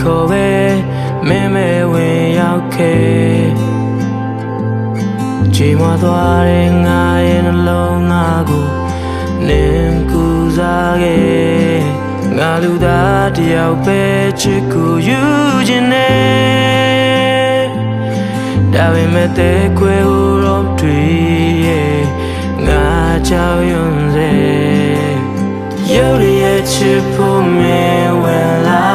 ခေါ်ပဲမင်းမဲဝင်ရောက်ခဲ့ချိန်မသွားတဲ့ငါရဲ့နှလုံးငါကိုနင်းကူစားခဲ့ငါလူသားတယောက်ပဲချစ်ကိုယူခြင်းနဲ့ဒါပေမဲ့တဲ့ခွဲဟိုတော့တွေ့ရဲ့ငါကြောက်ရွံ့စေရုပ်ရည်ချစ်ဖို့မဝင်လာ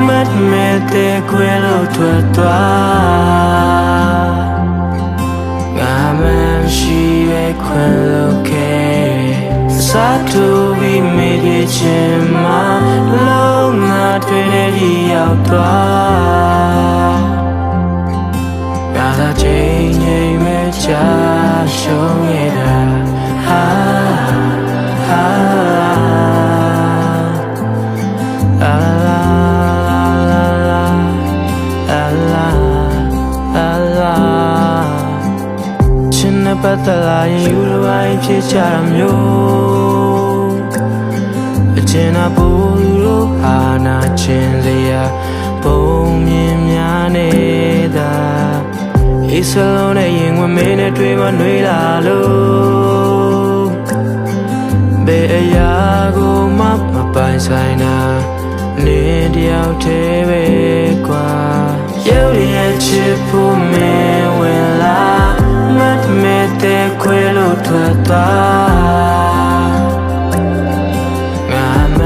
မတ်မဲ့တဲ့ခွဲလို့ထွက်သွားငါမရှိပဲခွဲလို့ခဲ့စားတူပြီးမိခဲ့ခြင်းမှာလုံးငါတွေ့တဲ့ဒီရောက်သွားငါသာချိန်ချိန်မဲ့ချရှုံးရတာဟာပတ်သက်လာရင်ယူတစ်ပိုင်းဖြစ်ကြတာမျိုးအကျဉ်းအပူလို့ဟာနာချင်းစရာပုံမြင်များနေတာအေးစလုံးနဲ့ရင်ဝင်မင်းနဲ့တွေ့မနှွေးလာလို့ဘယ်အရာကိုမှမပိုင်ဆိုင်တာနေတယောက်တည်းပဲကွာရုပ်ရည်ချစ်ဖို့မဝင်လာမတ်မဲ့တဲ့ခွဲလို့ထွက်သွားငါမ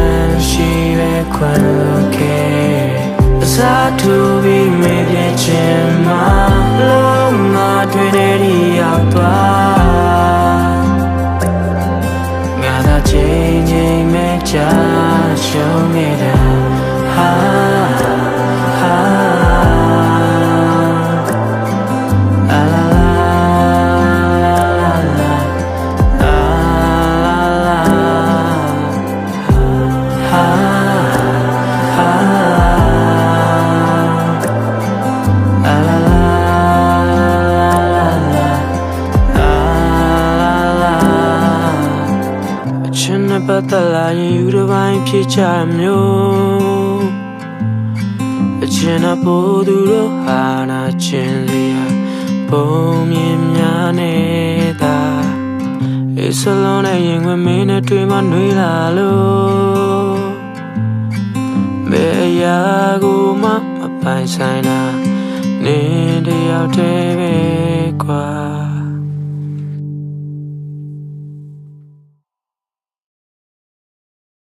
ရှိပဲခွဲလို့ခဲ့အစားထိုးပြီးမေ့ပြခြင်းမှာလုံးမတွေ့တဲ့ဒီရောက်သွားငါသာချိန်ချိန်မဲ့ချရှုံးနေတာဟာပတ်သက်လာရင်ယူတစ်ပိုင်းဖြစ်ကြမျိုးအချင်းအပိုးသူတို့ဟာနာချင်းစရာပုံမြင်များနေတာအေးစလုံးနဲ့ရင်ဝင်မင်းနဲ့တွေ့မနှွေးလာလို့ဘယ်အရာကိုမှမပိုင်ဆိုင်တာနေတယောက်တည်းပဲကွာ